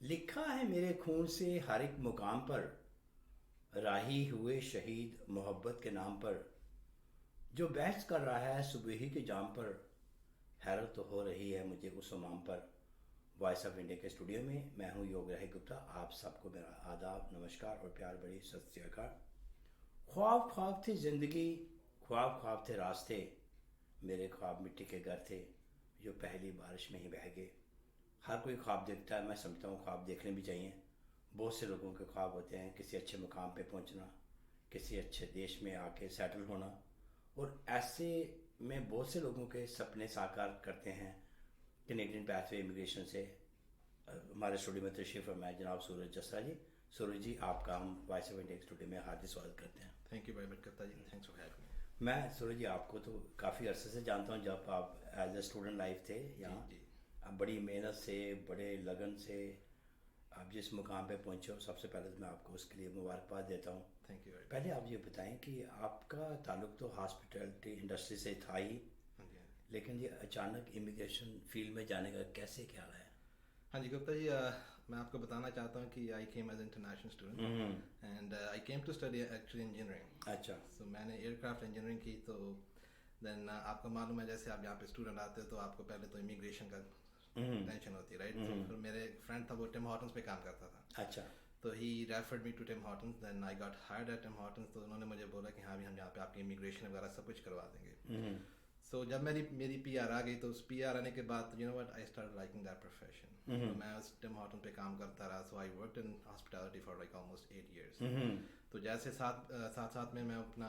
لکھا ہے میرے خون سے ہر ایک مقام پر، راہی ہوئے شہید محبت کے نام پر، جو بحث کر رہا ہے صبح کے جام پر، حیرت تو ہو رہی ہے مجھے اس امام پر۔ وائس آف انڈیا کے اسٹوڈیو میں میں ہوں یوگ راہی گپتا، آپ سب کو میرا آداب، نمسکار اور پیار بڑی ست سری اکال۔ خواب خواب تھی زندگی، خواب خواب تھے راستے، میرے خواب مٹی کے گھر تھے جو پہلی بارش میں ہی بہہ گئے۔ ہر کوئی خواب دیکھتا ہے، میں سمجھتا ہوں خواب دیکھنے بھی چاہیے۔ بہت سے لوگوں کے خواب ہوتے ہیں کسی اچھے مقام پہ پہنچنا، کسی اچھے دیش میں آ کے سیٹل ہونا، اور ایسے میں بہت سے لوگوں کے سپنے ساکار کرتے ہیں کینیڈین پیتھ وے امیگریشن سے۔ ہمارے اسٹوڈیو میں تشریف فرمائے جناب سورج جسرا جی۔ سورج جی، آپ کا ہم وائس آف انڈیا اسٹوڈیو میں ہاردک سواگت کرتے ہیں۔ Thank you very much Gupta ji, thanks for having me. میں سورج جی آپ کو تو کافی عرصے سے جانتا ہوں، جب آپ ایز اے اسٹوڈنٹ لائف تھے یہاں، جی آپ بڑی محنت سے، بڑے لگن سے آپ جس مقام پہ پہنچے ہو، سب سے پہلے تو میں آپ کو اس کے لیے مبارکباد دیتا ہوں۔ تھینک یو ویری مچ۔ پہلے آپ یہ بتائیں کہ آپ کا تعلق تو ہاسپٹلٹی انڈسٹری سے تھا ہی، ہاں جی لیکن یہ اچانک امیگریشن فیلڈ میں جانے کا کیسے خیال ہے؟ ہاں جی گپتا جی، میں آپ کو بتانا چاہتا ہوں کہ I came as international student and I came to study actually engineering. اچھا، سو میں نے ایئر کرافٹ انجینئرنگ کی، تو دین آپ کو معلوم ہے جیسے آپ یہاں پہ اسٹوڈنٹ آتے ہو تو آپ کو پہلے تو امیگریشن کا ٹینشن ہوتی ہے، رائٹ؟ تو پھر میرے ایک فرینڈ تھا، وہ ٹم ہارٹنس پہ کام کرتا تھا، اچھا، تو ہی referred me to Tim Hortons, then I got hired at Tim Hortons. تو انہوں نے مجھے بولا کہ ہاں بھی ہم یہاں پہ آپ کی امیگریشن وغیرہ سب کچھ کروا دیں گے۔ سو جب میری پی آر آ گئی، تو اس پی آر آنے کے بعد you know what, I start liking that profession. تو میں اس ٹم ہارٹن پہ کام کرتا رہا، so I worked in hospitality for like almost 8 years۔ تو جیسے ساتھ میں اپنا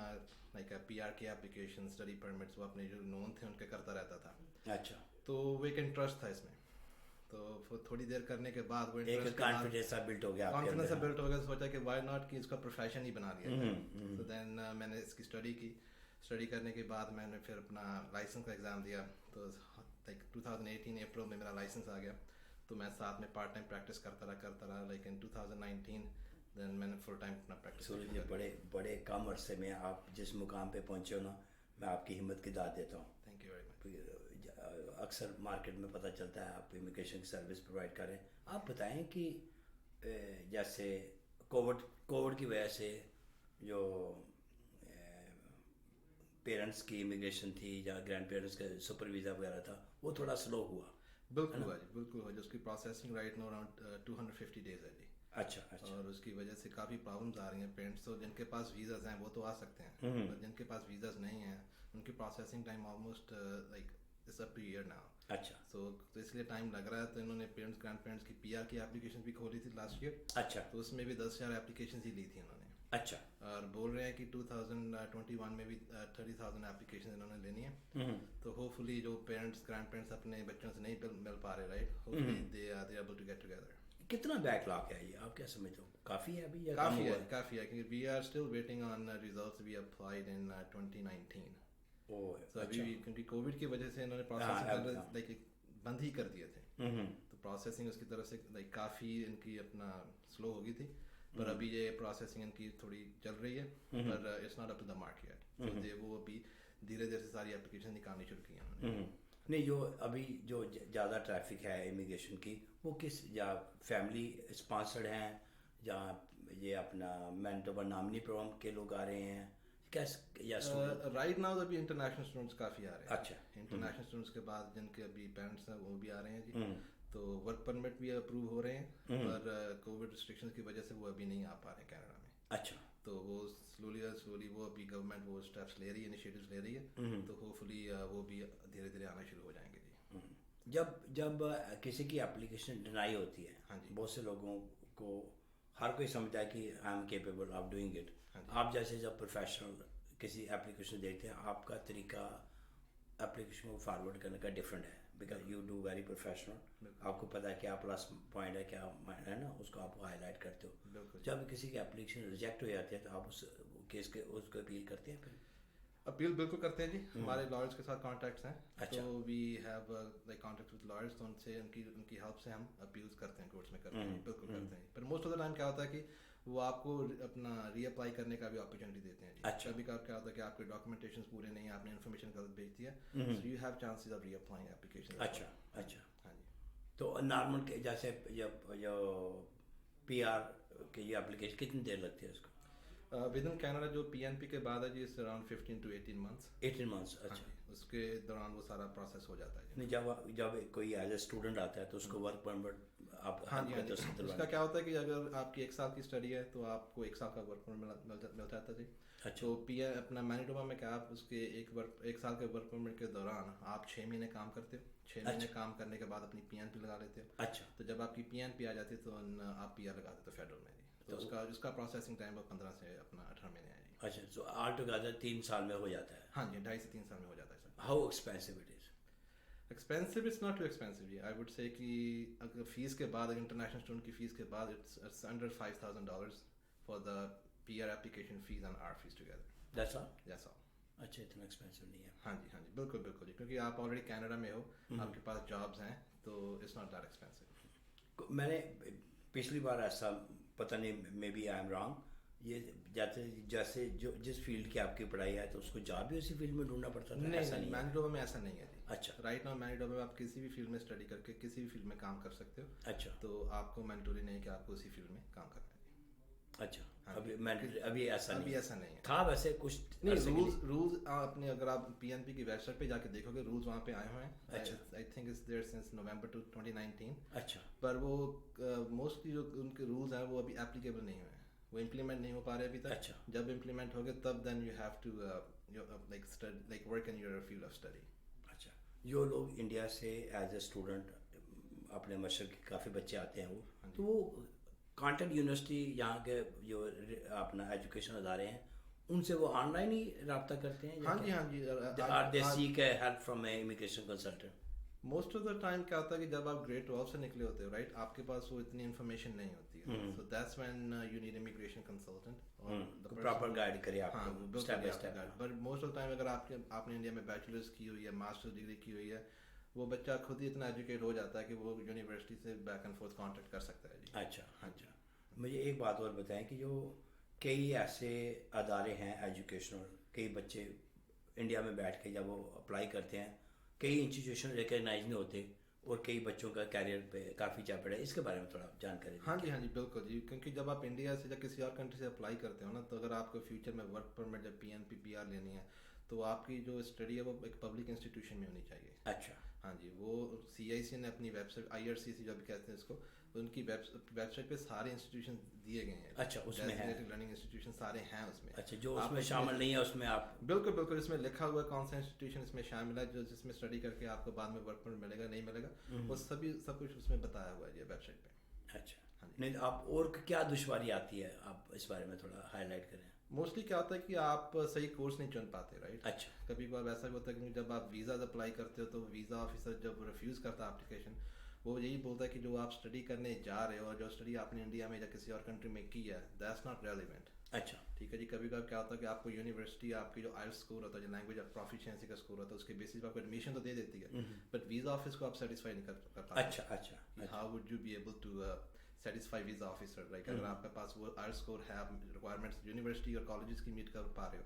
لائک پی آر کی اپلیکیشن، اسٹڈی پرمٹس، وہ اپنے جو نون تھے ان کے کرتا رہتا تھا۔ اچھا، تو وہ ایک انٹرسٹ تھا اس میں، تو تھوڑی دیر کرنے کے بعد وہ ایک کانفیڈنس بلڈ ہو گیا، کانفیڈنس بلڈ ہو گیا، سوچا کہ وائی ناٹ، کہ اس کا پروفیشن ہی بنا لیا جائے۔ تو دین میں نے اس کی اسٹڈی کی، اسٹڈی کرنے کے بعد میں نے پھر اپنا لائسنس کا ایگزام دیا، تو لائک 2018 اپریل میں میرا لائسنس آ گیا۔ تو میں ساتھ میں پارٹ ٹائم پریکٹس کرتا رہا، لیکن 2019 دین میں نے فل ٹائم اپنا پریکٹس۔ سورج جی، بڑے کم عرصے میں آپ جس مقام پہ پہنچے ہو نا، میں آپ کی ہمت کی داد دیتا ہوں۔ تھینک یو ویری مچ۔ اکثر مارکیٹ میں پتہ چلتا ہے آپ امیگریشن کی سروس پرووائڈ کر رہے ہیں۔ آپ بتائیں کہ جیسے کووڈ کی وجہ سے جو پیرنٹس کی امیگریشن تھی یا گرینڈ پیرنٹس کا سپر ویزا وغیرہ تھا، وہ تھوڑا سلو ہوا۔ بالکل ہوا جی، بالکل ہوا، جو اس کی پروسیسنگ رائٹ نو اراؤنڈ 250 days ہے جی۔ اچھا، اور اس کی وجہ سے کافی پرابلمس آ رہی ہیں پیرنٹس، تو جن کے پاس ویزاز ہیں وہ تو آ سکتے ہیں، اور جن کے پاس ویزاز نہیں ہیں ان کی processing time almost like it's up to year now. اچھا، تو اس لیے ٹائم لگ رہا ہے۔ تو انہوں نے پیرنٹس، گرینڈ پیرنٹس کی پی آر کی اپلیکیشن بھی کھولی تھی لاسٹ ایئر، اچھا، تو اس میں بھی 10,000 اپلیکیشنز ہی لی تھی انہوں نے، اچھا، اور بول رہے ہیں کہ 2021 میں بھی 30,000 اپلیکیشن انہوں نے لینی ہے۔ تو ہوپ فلی جو پیرنٹس، گرینڈ پیرنٹس اپنے بچوں سے نہیں مل پا رہے، right, hopefully they are able to get together. کتنا بیک لاگ ہے یہ، آپ کیا سمجھتے ہو؟ کافی ہے ابھی یا کم کافی ہوا ہے، کافی ہے، کیونکہ we are still waiting on results we applied in 2019۔ تو ابھی کیونکہ کووڈ کی وجہ سے انہوں نے پروسیسنگ لائک بند ہی کر دیے تھے، تو پروسیسنگ اس کی طرف سے لائک کافی ان کی اپنا سلو ہو گئی تھی، پر ابھی یہ پروسیسنگ ان کی تھوڑی چل رہی ہے، پر it's not up to the mark yet. تو وہ ابھی دھیرے دھیرے سے ساری اپلیکیشن نکالنی شروع کی ہیں انہوں نے۔ نہیں، جو ابھی جو زیادہ ٹریفک ہے امیگریشن کی، وہ کس، یا فیملی اسپانسرڈ ہیں، یا یہ اپنا مینٹوبر نامنی پروگرام کے لوگ آ رہے ہیں، یا رائٹ ناؤ ابھی انٹرنیشنل اسٹوڈنٹس کافی آ رہے ہیں۔ اچھا، انٹرنیشنل اسٹوڈنٹس کے بعد جن کے ابھی پیرنٹس ہیں وہ بھی آ رہے ہیں جی، تو ورک پرمٹ بھی اپروو ہو رہے ہیں، پر کووڈ ریسٹرکشن کی وجہ سے وہ ابھی نہیں آ پا رہے ہیں کینیڈا میں۔ اچھا، تو وہ سلولی وہ ابھی گورنمنٹ وہ اسٹیپس لے رہی ہے، انیشیٹوز لے رہی ہے، تو ہوپ فلی وہ بھی دھیرے دھیرے آنا شروع ہو جائیں گے جی۔ جب کسی کی اپلیکیشن ڈینائی ہوتی ہے، ہاں جی، بہت سے لوگوں کو، ہر کوئی سمجھتا ہے کہ I am capable of doing it. آپ جیسے جب پروفیشنل کسی اپلیکیشن دیکھتے ہیں، آپ کا طریقہ اپلیکیشن کو فارورڈ کرنے کا ڈفرینٹ ہے، because you do very professional, آپ کو پتہ ہے کیا پلس پوائنٹ ہے، کیا ہے نا، اس کو آپ ہائی لائٹ کرتے ہو۔ جب کسی کی اپلیکیشن ریجیکٹ ہو جاتی ہے تو آپ اس کیس کے اس کو اپیل کرتے ہیں؟ پھر اپیل بالکل کرتے ہیں جی، ہمارے لائرس کے ساتھ کانٹیکٹس ہیں، اچھا، تو we have like contact with lawyers, تو ان سے ان کی ہیلپ سے ہم اپیلز کرتے ہیں، کورٹس میں کرتے ہیں، بالکل کرتے ہیں۔ پر موسٹ آف دا ٹائم کیا ہوتا ہے کہ وہ آپ کو اپنا ری اپلائی کرنے کا بھی اپرچونیٹی دیتے ہیں جی۔ اچھا، کبھی کیا ہوتا ہے کہ آپ کے ڈاکومنٹیشن پورے نہیں ہیں، آپ نے انفارمیشن غلط بھیج دی ہے، so you have chances of reapplying application. اچھا، اچھا، ہاں جی۔ تو نارمل کے جیسے جب جو پی آر کی یہ اپلیکیشن کتنی دیر لگتی ہے اس کو؟ ود ان کینیڈا جو پی این پی کے بعد ہے جی اس اراؤنڈ 15 to 18 months. 18 months. اچھا. اس کے دوران وہ سارا پروسیس ہو جاتا ہے جی. نہیں جب کوئی ایز اے اسٹوڈنٹ آتا ہے تو اس کو ورک پرمٹ آپ ہاں جی اس کا کیا ہوتا ہے کہ اگر آپ کی 1 سال کی اسٹڈی ہے تو آپ کو 1 سال کا ورک پرمٹ مل جاتا ہے جی. تو پی اپنا مینیٹوبا میں کیا آپ اس کے 1 سال کے ورک پرمٹ کے دوران آپ 6 مہینے کام کرتے ہو. 6 مہینے کام کرنے کے بعد اپنی پی این پی لگا لیتے ہو. اچھا. تو جب آپ کی پی این پی آ جاتی ہے تو آپ پی آر لگا دیتے ہو فیڈرل میں. تو اس کا پروسیسنگ ٹائم وہ 15 سے اپنا 18 مہینے ہے. اچھا. سو آل ٹوگیدر 3 سال میں ہو جاتا ہے. ہاں جی 2.5 سے 3 سال میں ہو جاتا ہے sir. How expensive it is? Expensive it's not too expensive جی. آئی وڈ سے کہ اگر فیس کے بعد اگر انٹرنیشنل اسٹوڈنٹ کی فیس کے بعد it's under $5,000 for the P R application fee and R fee together. That's all. That's all. اچھا اتنا ایکسپینسو نہیں ہے. ہاں جی بالکل جی کیونکہ آپ آلریڈی کینیڈا میں ہو آپ کے پاس جابس ہیں تو اٹس ناٹ دیٹ ایکسپینسو. میں نے پچھلی بار ایسا پتہ نہیں maybe I am wrong یہ جیسے جو جس فیلڈ کی آپ کی پڑھائی ہے تو اس کو جاب بھی اسی فیلڈ میں ڈھونڈنا پڑتا تھا؟ نہیں مینیٹوبا میں ایسا نہیں ہے جی. اچھا. رائٹ ناؤ مینیٹوبا میں آپ کسی بھی فیلڈ میں اسٹڈی کر کے کسی بھی فیلڈ میں کام کر سکتے ہو. اچھا. تو آپ کو مینڈیٹوری نہیں کہ آپ کو اسی فیلڈ میں کام کرنا ہے. اچھا. ابھی ایسا نہیں ہے. تھا ویسے کچھ رولز اپنے اگر آپ پی این پی کی ویب سائٹ پہ جا کے دیکھو گے رولز وہاں پہ آئے ہوئے ہیں. اچھا. I think is there since November 2019. اچھا. پر وہ موسٹلی جو ان کے رولز ہیں وہ ابھی اپلیکیبل نہیں ہوئے ہیں. وہ امپلیمنٹ نہیں ہو پا رہے ابھی تک. اچھا. جب امپلیمنٹ ہو گئے تب then you have to like work in your field of study. اچھا. جو لوگ انڈیا سے ایز اے اسٹوڈنٹ اپنے مشرق کے کافی بچے آتے ہیں وہ تو وہ کانٹینٹ یونیورسٹی یہاں کے جو اپنا ایجوکیشن ادارے ہیں ان سے وہ آن لائن ہی رابطہ کرتے ہیں؟ ہاں جی are they seek help from a immigration consultant? Most of the time کیا ہوتا ہے کہ جب آپ گریڈ 12 سے نکلے ہوتے ہو رائٹ آپ کے پاس وہ اتنی انفارمیشن نہیں ہوتی ہے. So that's when you need immigration consultant proper guide کرے آپ کو step by step. But most of time اگر آپ نے انڈیا میں بیچلرس کی ہوئی ہے ماسٹر ڈگری کی ہوئی ہے وہ بچہ خود ہی اتنا ایجوکیٹ ہو جاتا ہے کہ وہ یونیورسٹی سے بیک اینڈ فورتھ کانٹیکٹ کر سکتا ہے جی. اچھا. اچھا. مجھے ایک بات اور بتائیں کہ جو کئی ایسے ادارے ہیں ایجوکیشنل کئی بچے انڈیا میں بیٹھ کے جب وہ اپلائی کرتے ہیں کئی انسٹیٹیوشن ریکگنائز نہیں ہوتے اور کئی بچوں کا کیریئر پہ کافی چا پڑا ہے. اس کے بارے میں تھوڑا جانکاری. ہاں جی بالکل جی کیونکہ جب آپ انڈیا سے یا کسی اور کنٹری سے اپلائی کرتے ہو نا تو اگر آپ کو فیوچر میں ورک پرمٹ یا پی این پی پی آر لینی ہے تو آپ کی جو اسٹڈی ہے وہ ایک پبلک انسٹیٹیوشن میں ہونی چاہیے. اچھا. ہاں جی وہ سی آئی سی نے اپنی website I R C C جو بھی کہتے ہیں اس کو ان کی ویب سائٹ پہ سارے انسٹیٹیوشن دیے گئے ہیں. اچھا. اس میں لرننگ انسٹیٹیوشن سارے ہیں اس میں. اچھا. جو اس میں شامل نہیں ہے اس میں آپ بالکل اس میں لکھا ہوا کون سا انسٹیٹیوشن اس میں شامل ہے جس میں اسٹڈی کر کے آپ کو بعد میں ورک پرمٹ ملے گا نہیں ملے گا وہ سب کچھ اس میں بتایا ہوا ہے یہ ویب سائٹ پہ. اچھا. نہیں آپ اور کیا دشواری آتی ہے آپ اس بارے میں تھوڑا ہائی لائٹ کریں. موسٹلی کیا ہوتا ہے کہ آپ صحیح کورس نہیں چن پاتے رائٹ. اچھا. کبھی کبھار ایسا بھی ہوتا ہے کہ جب آپ ویزا اپلائی کرتے ہو تو ویزا آفیسر جب ریفیوز کرتا ہے اپلیکیشن وہ یہی بولتا ہے کہ جو آپ اسٹڈی کرنے جا رہے ہو اور جو اسٹڈی آپ نے انڈیا میں یا کسی اور کنٹری میں کی ہے دیٹس ناٹ ریلیونٹ. اچھا. ٹھیک ہے جی. کبھی کبھار کیا ہوتا ہے کہ آپ کو یونیورسٹی آپ کی جو آئل اسکور ہوتا ہے جو لینگویج آف پروفیشنسی کا اسکور ہوتا ہے اس کے بیسس پہ آپ کو ایڈمیشن تو دے دیتی ہے بٹ ویزا آفس کو آپ سیٹسفائی نہیں کر پاتے. اچھا. How would you be able to satisfy visa officer like اگر آپ کے پاس وہ آئل اسکور ہے آپ ریکوائرمنٹس یونیورسٹی اور کالجز کی میٹ کر پا رہے ہو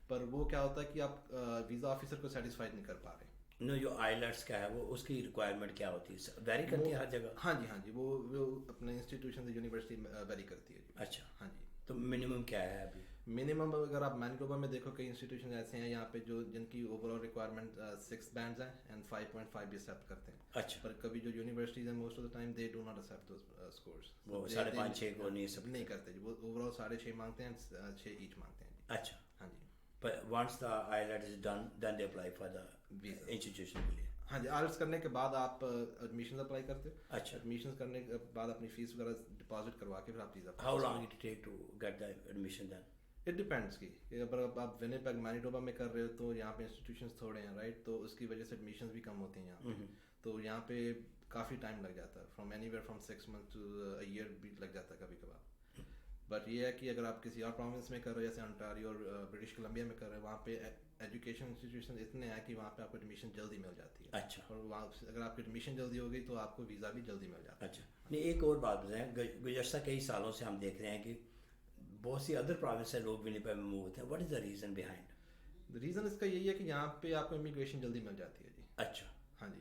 پر وہ کیا ہوتا ہے کہ آپ ویزا آفیسر کو سیٹسفائی نہیں کر پا رہے. نو جو آئیلٹس کا ہے وہ اس کی ریکوائرمنٹ کیا ہوتی ہے ویری کرتی ہے ہر جگہ؟ ہاں جی وہ اپنے انسٹیٹیوشن سے یونیورسٹی ویری کرتی ہے جی. اچھا. ہاں جی. تو منیمم کیا ہے ابھی؟ منیمم اگر آپ مینیٹوبا میں دیکھو کئی انسٹیٹیوشن ایسے ہیں یہاں پہ جو جن کی اوور آل ریکوائرمنٹ 6 بینڈز ہیں اینڈ 5.5 بھی ایکسیپٹ کرتے ہیں. اچھا. پر کبھی جو یونیورسٹیز ہیں most of the time they do not accept those scores. وہ 5.5 کو نہیں کرتے جی. وہ اوور آل 6.5 مانگتے ہیں 6 ایچ مانگتے ہیں. اچھا. ہاں جی. But once the IELTS is done, then they apply for the visa institution کے لیے. ہاں جی. آئلٹس کرنے کے بعد آپ ایڈمیشن اپلائی کرتے ہو. اچھا. ایڈمیشن کرنے کے بعد اپنی فیس وغیرہ ڈپازٹ کروا کے پھر آپ visa. How long it take to get the admission done? It depends کی اگر آپ ونیپیگ مینیٹوبا میں کر رہے ہو تو یہاں پہ انسٹیٹیوشنس تھوڑے ہیں رائٹ تو اس کی وجہ سے ایڈمیشنز بھی کم ہوتے ہیں یہاں پہ. تو یہاں پہ کافی ٹائم لگ جاتا ہے from any where from 6 months to a year بھی لگ جاتا ہے کبھی کبھار. بٹ یہ ہے کہ اگر آپ کسی اور پروونس میں کر رہے ہو جیسے انٹاریو اور برٹش کولمبیا میں کر رہے ہیں وہاں پہ ایجوکیشن انسٹیٹیوشن اتنے ہیں کہ وہاں پہ آپ کو ایڈمیشن جلدی مل جاتی ہے. اچھا. اور وہاں اگر آپ کی ایڈمیشن جلدی ہو گئی تو آپ کو ویزا بھی جلدی مل جاتا ہے. اچھا. نہیں ایک اور بات بتائیں گزشتہ کئی سالوں سے ہم دیکھ رہے ہیں کہ بہت سی ادر پروونس سے لوگ ونیپیگ میں موو ہوتے ہیں. What is the reason behind? Reason اس کا یہی ہے کہ یہاں پہ آپ کو امیگریشن جلدی مل جاتی ہے جی. اچھا. ہاں جی.